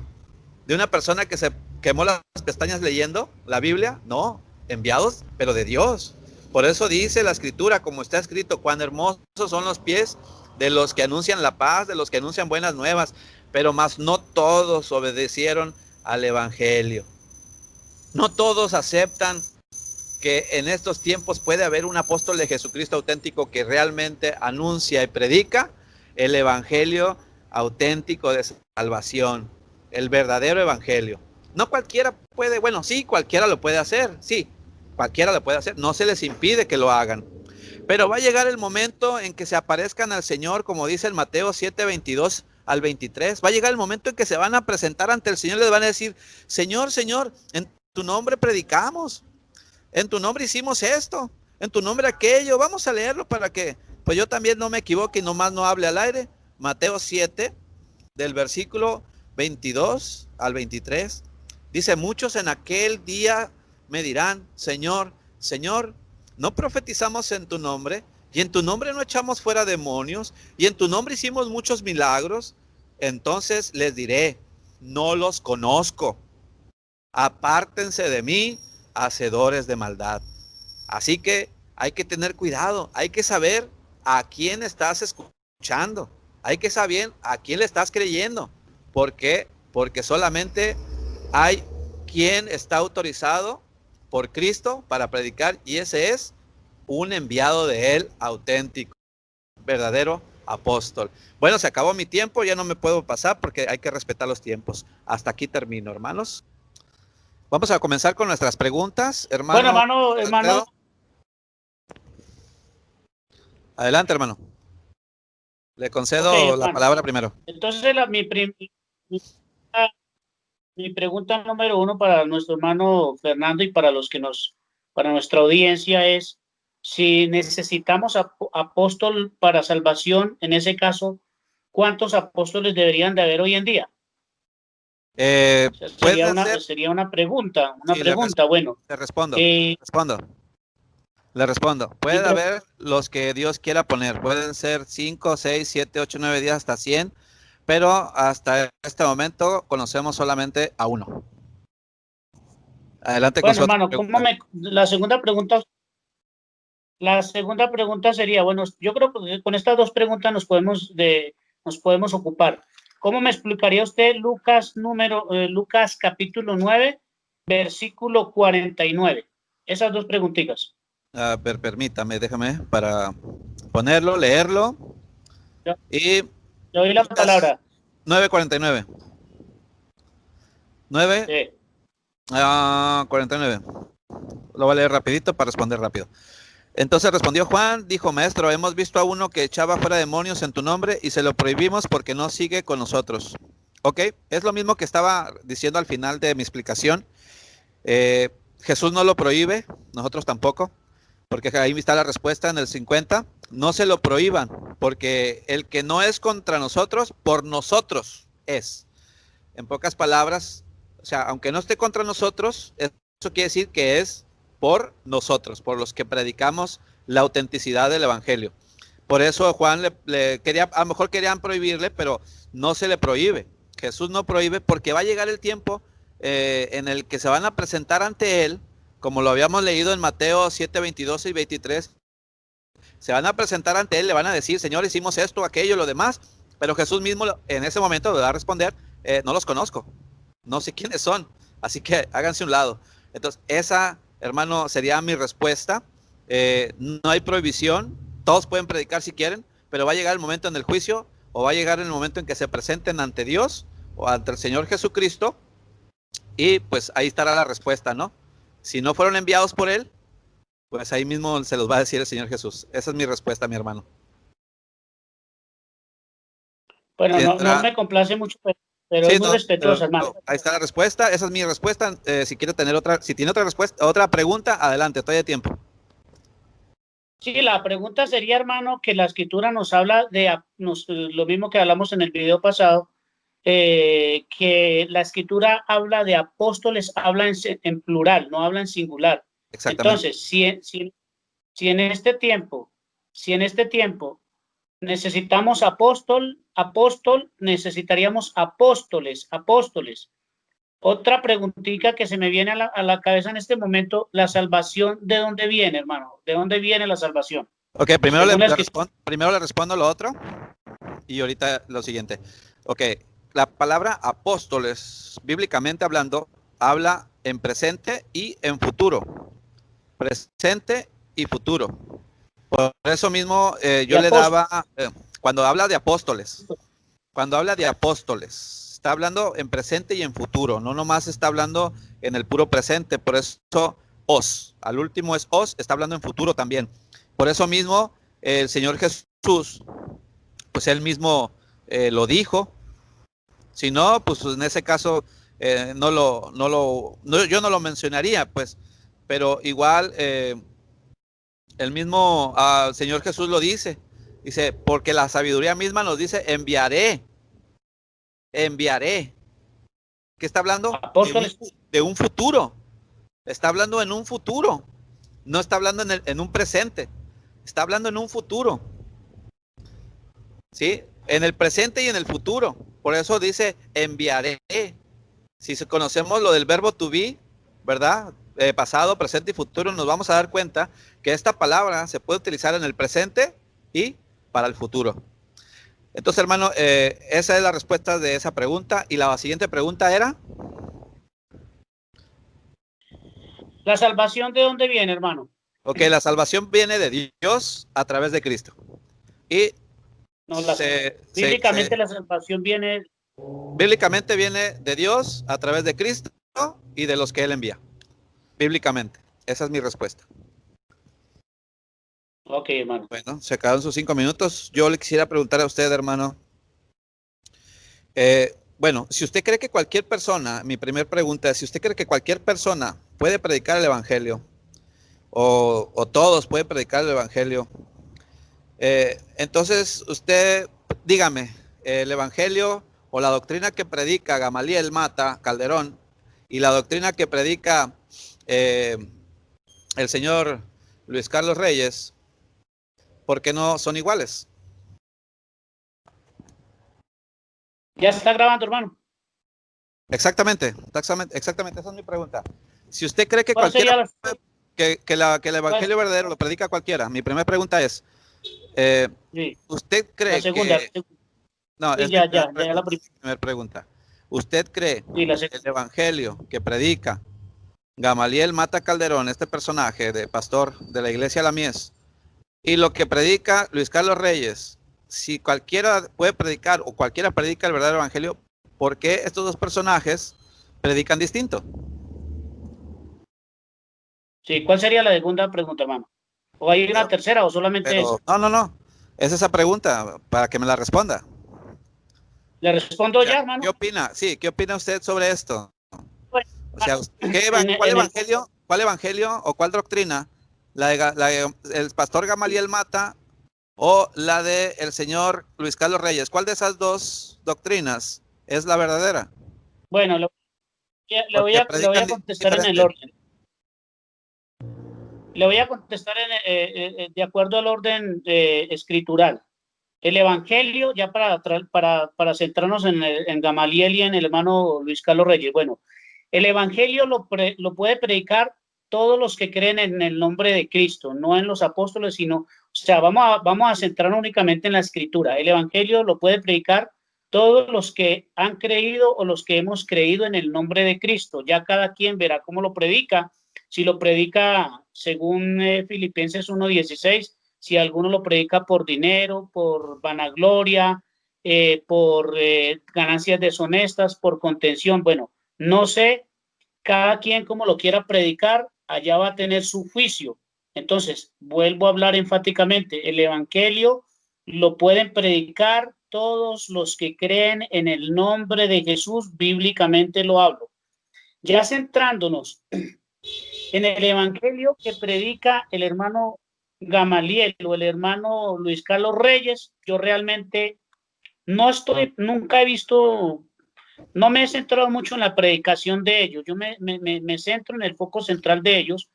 ¿De una persona que se quemó las pestañas leyendo la Biblia? No, enviados, pero de Dios. Por eso dice la Escritura, como está escrito, cuán hermosos son los pies de los que anuncian la paz, de los que anuncian buenas nuevas, pero más no todos obedecieron al Evangelio. No todos aceptan que en estos tiempos puede haber un apóstol de Jesucristo auténtico que realmente anuncia y predica el Evangelio auténtico de salvación, el verdadero Evangelio. No cualquiera puede, bueno, sí, cualquiera lo puede hacer, sí, cualquiera lo puede hacer, no se les impide que lo hagan. Pero va a llegar el momento en que se aparezcan al Señor, como dice el Mateo 7:22 al 23. Va a llegar el momento en que se van a presentar ante el Señor y les van a decir, Señor, Señor, en tu nombre predicamos, en tu nombre hicimos esto, en tu nombre aquello. Vamos a leerlo para que pues yo también no me equivoque y nomás no hable al aire. Mateo 7, del versículo 22 al 23. Dice, muchos en aquel día me dirán, Señor, Señor, ¿no profetizamos en tu nombre? Y en tu nombre no echamos fuera demonios, y en tu nombre hicimos muchos milagros. Entonces les diré, no los conozco. Apártense de mí, hacedores de maldad. Así que hay que tener cuidado, hay que saber a quién estás escuchando, hay que saber a quién le estás creyendo. ¿Por qué? Porque solamente hay quien está autorizado por Cristo para predicar, y ese es un enviado de Él auténtico, verdadero apóstol. Bueno, se acabó mi tiempo, ya no me puedo pasar porque hay que respetar los tiempos. Hasta aquí termino, hermanos. Vamos a comenzar con nuestras preguntas, hermano. Bueno, hermano. Adelante, hermano. Le concedo la palabra primero. Entonces, mi pregunta número uno para nuestro hermano Fernando y para nuestra audiencia es, si necesitamos apóstol para salvación, en ese caso, ¿cuántos apóstoles deberían de haber hoy en día? Sería una pregunta, bueno. Le respondo. Le respondo. Puede haber los que Dios quiera poner. Pueden ser 5, 6, 7, 8, 9, 10, hasta 100. Pero hasta este momento conocemos solamente a uno. Adelante. Bueno, hermano, la segunda pregunta sería, bueno, yo creo que con estas dos preguntas nos podemos ocupar. ¿Cómo me explicaría usted Lucas capítulo 9, versículo 49? Esas dos preguntitas. A ver, permítame, déjame para ponerlo, leerlo. Y le doy la palabra. 9:49. 9. Sí. 49. Lo voy a leer rapidito para responder rápido. Entonces respondió Juan, dijo, maestro, hemos visto a uno que echaba fuera demonios en tu nombre y se lo prohibimos porque no sigue con nosotros. Ok, es lo mismo que estaba diciendo al final de mi explicación. Jesús no lo prohíbe, nosotros tampoco, porque ahí está la respuesta en el 50. No se lo prohíban, porque el que no es contra nosotros, por nosotros es. En pocas palabras, o sea, aunque no esté contra nosotros, es quiere decir que es por nosotros, por los que predicamos la autenticidad del evangelio. Por eso Juan le quería, a lo mejor querían prohibirle, pero no se le prohíbe. Jesús no prohíbe, porque va a llegar el tiempo en el que se van a presentar ante él, como lo habíamos leído en Mateo 7, 22 y 23. Se van a presentar ante él, le van a decir: Señor, hicimos esto, aquello, lo demás. Pero Jesús mismo en ese momento le va a responder: no los conozco, no sé quiénes son, así que háganse un lado. Entonces esa, hermano, sería mi respuesta. No hay prohibición, todos pueden predicar si quieren, pero va a llegar el momento en el juicio, o va a llegar el momento en que se presenten ante Dios o ante el Señor Jesucristo, y pues ahí estará la respuesta, ¿no? Si no fueron enviados por él, pues ahí mismo se los va a decir el Señor Jesús. Esa es mi respuesta, mi hermano. Bueno, no me complace mucho, pero sí, es muy respetuosa, hermano. Ahí está la respuesta, esa es mi respuesta. Si quiere tener otra, si tiene otra respuesta, otra pregunta, adelante, todavía hay tiempo. Sí, la pregunta sería, hermano, que la escritura nos habla de lo mismo que hablamos en el video pasado, que la escritura habla de apóstoles, habla en plural, no habla en singular. Exactamente. Entonces, si en este tiempo necesitamos apóstol, necesitaríamos apóstoles. Otra preguntita que se me viene a la cabeza en este momento: la salvación, ¿de dónde viene, hermano? ¿De dónde viene la salvación? Ok, primero le respondo lo otro y ahorita lo siguiente. Ok, la palabra apóstoles, bíblicamente hablando, habla en presente y en futuro. Presente y futuro. Por eso mismo yo le daba, cuando habla de apóstoles, está hablando en presente y en futuro, no nomás está hablando en el puro presente. Por eso al último es está hablando en futuro también. Por eso mismo el Señor Jesús, pues él mismo lo dijo. Si no, pues en ese caso yo no lo mencionaría, pues, pero igual el mismo Señor Jesús lo dice, porque la sabiduría misma nos dice: enviaré. ¿Qué está hablando? Apóstoles. De un futuro. Está hablando en un futuro. No está hablando en un presente. Está hablando en un futuro. ¿Sí? En el presente y en el futuro. Por eso dice: enviaré. Si conocemos lo del verbo to be, ¿verdad? Pasado, presente y futuro, nos vamos a dar cuenta que esta palabra se puede utilizar en el presente y para el futuro. Entonces, hermano, esa es la respuesta de esa pregunta. Y la siguiente pregunta era: ¿la salvación de dónde viene, hermano? Ok, la salvación viene de Dios a través de Cristo. Y no, bíblicamente la salvación viene... Bíblicamente viene de Dios a través de Cristo y de los que Él envía. Bíblicamente. Esa es mi respuesta. Ok, hermano. Bueno, se acabaron sus 5 minutos. Yo le quisiera preguntar a usted, hermano. Bueno, si usted cree que cualquier persona, mi primera pregunta es: si usted cree que cualquier persona puede predicar el evangelio, o todos pueden predicar el evangelio, entonces usted, dígame, el evangelio o la doctrina que predica Gamaliel Mata Calderón y la doctrina que predica el señor Luis Carlos Reyes, ¿por qué no son iguales? Ya está grabando, hermano. Exactamente, esa es mi pregunta. Si usted cree que cualquiera, que el evangelio verdadero lo predica cualquiera, mi primera pregunta es, sí. ¿Usted cree la segunda, que... No, es ya la primera pregunta. ¿Usted cree que el evangelio que predica Gamaliel Mata Calderón, este personaje de pastor de la iglesia La Mies, y lo que predica Luis Carlos Reyes, si cualquiera puede predicar o cualquiera predica el verdadero evangelio, ¿por qué estos dos personajes predican distinto? Sí, ¿cuál sería la segunda pregunta, hermano? ¿O hay una tercera o solamente eso? No. Es esa pregunta para que me la responda. ¿Le respondo ya, hermano? ¿Qué opina? Sí, ¿qué opina usted sobre esto? Bueno, o sea, ¿cuál evangelio o cuál doctrina? ¿El pastor Gamaliel Mata o la de el señor Luis Carlos Reyes? ¿Cuál de esas dos doctrinas es la verdadera? Bueno, le voy a contestar en el orden. Le voy a contestar de acuerdo al orden escritural. El Evangelio, ya para centrarnos en Gamaliel y en el hermano Luis Carlos Reyes. Bueno, el Evangelio lo puede predicar todos los que creen en el nombre de Cristo, no en los apóstoles, sino, o sea, vamos a centrarnos únicamente en la escritura. El Evangelio lo puede predicar todos los que han creído o los que hemos creído en el nombre de Cristo. Ya cada quien verá cómo lo predica. Si lo predica según Filipenses 1:16, si alguno lo predica por dinero, por vanagloria, por ganancias deshonestas, por contención, bueno, no sé, cada quien como lo quiera predicar, allá va a tener su juicio. Entonces, vuelvo a hablar enfáticamente, el Evangelio lo pueden predicar todos los que creen en el nombre de Jesús, bíblicamente lo hablo. Ya centrándonos en el Evangelio que predica el hermano Gamaliel o el hermano Luis Carlos Reyes, yo realmente nunca he visto, no me he centrado mucho en la predicación de ellos, yo me centro en el foco central de ellos.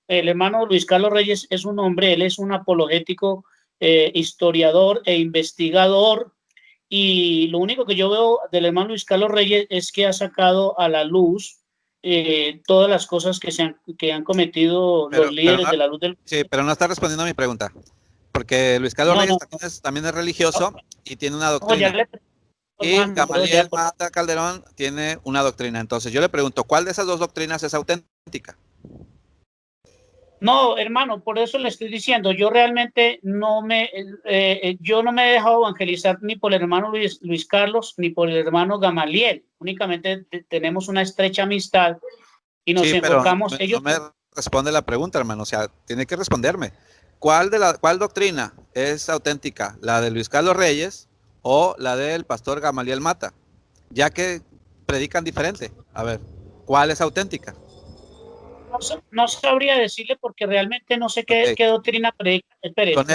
El hermano Luis Carlos Reyes es un hombre, él es un apologético, historiador e investigador, y lo único que yo veo del hermano Luis Carlos Reyes es que ha sacado a la luz todas las cosas que han cometido los líderes de la luz del... Sí, pero no está respondiendo a mi pregunta, porque Luis Carlos Reyes también es religioso y tiene una doctrina. Y Gamaliel Mata Calderón tiene una doctrina. Entonces yo le pregunto, ¿cuál de esas dos doctrinas es auténtica? No, hermano, por eso le estoy diciendo, yo realmente yo no me he dejado evangelizar ni por el hermano Luis Carlos ni por el hermano Gamaliel. Únicamente tenemos una estrecha amistad y nos enfocamos. Pero no me responde la pregunta, hermano. O sea, tiene que responderme. ¿Cuál doctrina es auténtica? ¿La de Luis Carlos Reyes o la del pastor Gamaliel Mata? Ya que predican diferente. A ver, ¿cuál es auténtica? No sabría decirle porque realmente no sé qué doctrina predica. Espere, con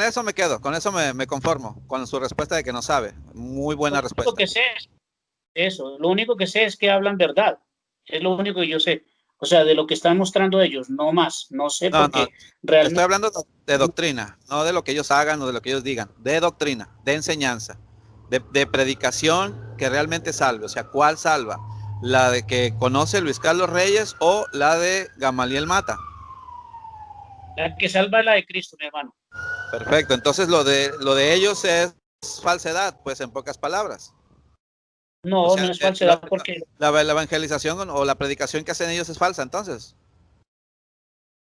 eso me quedo, con eso me conformo, con su respuesta de que no sabe. Muy buena respuesta. Lo que sé es eso, lo único que sé es que hablan verdad, es lo único que yo sé. O sea, de lo que están mostrando ellos, no más, no sé porque realmente... Estoy hablando de doctrina, no de lo que ellos hagan o de lo que ellos digan, de doctrina, de enseñanza, de predicación que realmente salve. O sea, ¿cuál salva? ¿La de que conoce Luis Carlos Reyes o la de Gamaliel Mata? La que salva es la de Cristo, mi hermano. Perfecto, entonces lo de ellos es falsedad, pues en pocas palabras. No, o sea, no es falsedad porque... La evangelización o la predicación que hacen ellos es falsa, entonces.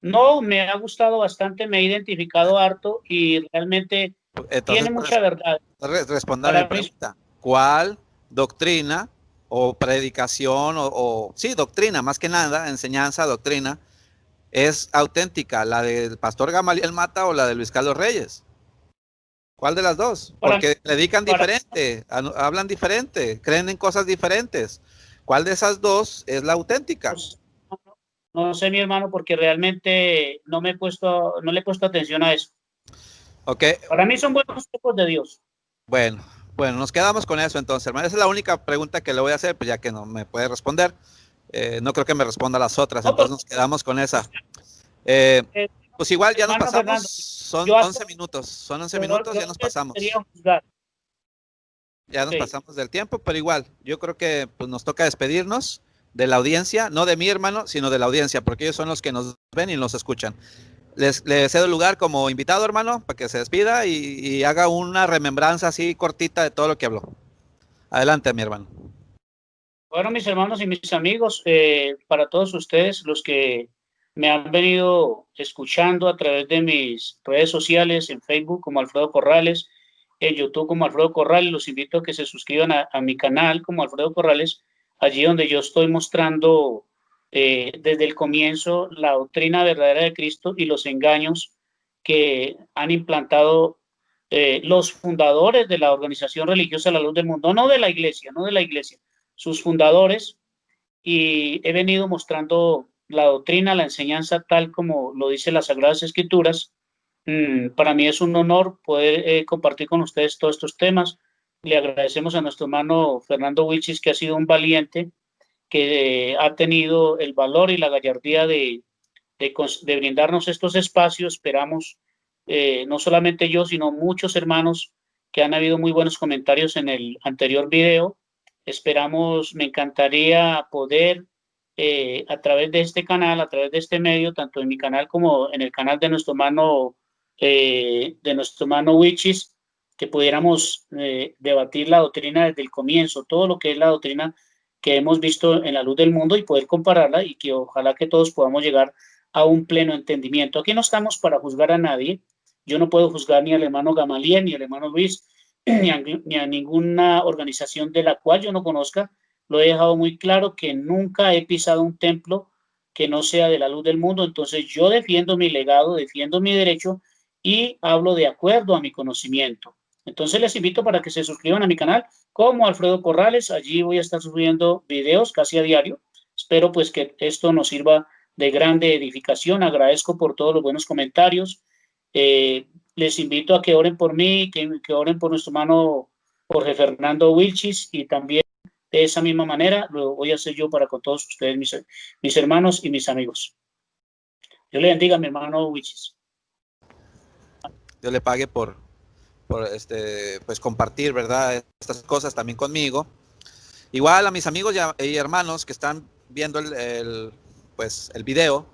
No, me ha gustado bastante, me he identificado harto y realmente entonces, tiene mucha verdad. Responda a mi pregunta. ¿Cuál doctrina o predicación sí, doctrina, más que nada, enseñanza, doctrina, es auténtica? ¿La del pastor Gamaliel Mata o la de Luis Carlos Reyes? ¿Cuál de las dos? Porque predican diferente, hablan diferente, creen en cosas diferentes. ¿Cuál de esas dos es la auténtica? No sé, mi hermano, porque realmente no le he puesto atención a eso. Okay. Para mí son buenos hijos de Dios. Bueno, nos quedamos con eso entonces, hermano. Esa es la única pregunta que le voy a hacer, pues ya que no me puede responder. No creo que me responda las otras, entonces nos quedamos con esa. Pues igual ya nos pasamos, Fernando, son 11 minutos, ya nos pasamos. Ya nos pasamos del tiempo, pero igual, yo creo que pues, nos toca despedirnos de la audiencia, no de mi hermano, sino de la audiencia, porque ellos son los que nos ven y nos escuchan. Les cedo el lugar como invitado, hermano, para que se despida y haga una remembranza así cortita de todo lo que habló. Adelante, mi hermano. Bueno, mis hermanos y mis amigos, para todos ustedes, los que me han venido escuchando a través de mis redes sociales, en Facebook como Alfredo Corrales, en YouTube como Alfredo Corrales, los invito a que se suscriban a mi canal como Alfredo Corrales, allí donde yo estoy mostrando desde el comienzo la doctrina verdadera de Cristo y los engaños que han implantado los fundadores de la organización religiosa La Luz del Mundo, no de la iglesia, sus fundadores, y he venido mostrando la doctrina, la enseñanza tal como lo dice las Sagradas Escrituras. Para mí es un honor poder compartir con ustedes todos estos temas. Le agradecemos a nuestro hermano Fernando Wilchis, que ha sido un valiente, que ha tenido el valor y la gallardía de de brindarnos estos espacios. Esperamos, no solamente yo, sino muchos hermanos que han habido muy buenos comentarios en el anterior video. Esperamos, me encantaría poder, a través de este canal, a través de este medio, tanto en mi canal como en el canal de nuestro hermano Wichis, que pudiéramos debatir la doctrina desde el comienzo, todo lo que es la doctrina que hemos visto en la luz del mundo y poder compararla, y que ojalá que todos podamos llegar a un pleno entendimiento. Aquí no estamos para juzgar a nadie. Yo no puedo juzgar ni al hermano Gamaliel, ni al hermano Luis, ni a ninguna organización de la cual yo no conozca. Lo he dejado muy claro que nunca he pisado un templo que no sea de la luz del mundo. Entonces yo defiendo mi legado, defiendo mi derecho y hablo de acuerdo a mi conocimiento. Entonces les invito para que se suscriban a mi canal como Alfredo Corrales. Allí voy a estar subiendo videos casi a diario. Espero pues que esto nos sirva de grande edificación. Agradezco por todos los buenos comentarios. Les invito a que oren por mí, que oren por nuestro hermano Jorge Fernando Wilchis, y también de esa misma manera lo voy a hacer yo para con todos ustedes, mis hermanos y mis amigos. Dios le bendiga, mi hermano Wilchis. Dios le pague por pues compartir, ¿verdad? Estas cosas también conmigo. Igual a mis amigos y hermanos que están viendo el video,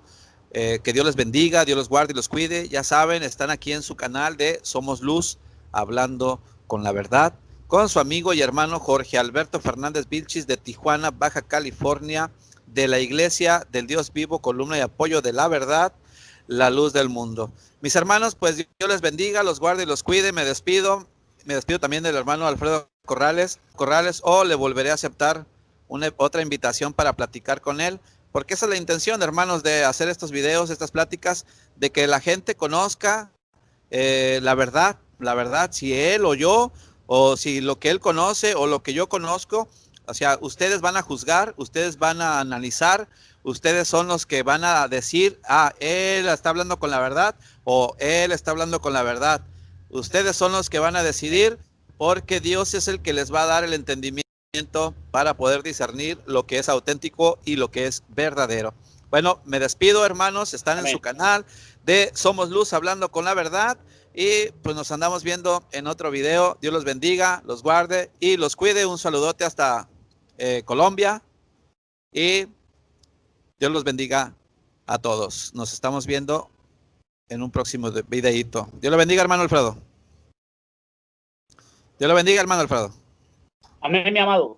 que Dios les bendiga, Dios los guarde y los cuide. Ya saben, están aquí en su canal de Somos Luz, hablando con la verdad, con su amigo y hermano Jorge Alberto Fernández Vilchis de Tijuana, Baja California, de la Iglesia del Dios Vivo, columna y apoyo de la verdad, la luz del mundo. Mis hermanos, pues Dios les bendiga, los guarde y los cuide. Me despido también del hermano Alfredo Corrales, o le volveré a aceptar otra invitación para platicar con él, porque esa es la intención, hermanos, de hacer estos videos, estas pláticas, de que la gente conozca la verdad, si él o yo, o si lo que él conoce o lo que yo conozco. O sea, ustedes van a juzgar, ustedes van a analizar, ustedes son los que van a decir, él está hablando con la verdad o él está hablando con la verdad. Ustedes son los que van a decidir, porque Dios es el que les va a dar el entendimiento para poder discernir lo que es auténtico y lo que es verdadero. Bueno, me despido, hermanos. Están Amén. En su canal de Somos Luz, hablando con la verdad. Y pues nos andamos viendo en otro video. Dios los bendiga, los guarde y los cuide. Un saludote hasta Colombia. Y Dios los bendiga a todos. Nos estamos viendo en un próximo videíto. Dios lo bendiga, hermano Alfredo. Dios lo bendiga, hermano Alfredo. Amén, mi amado.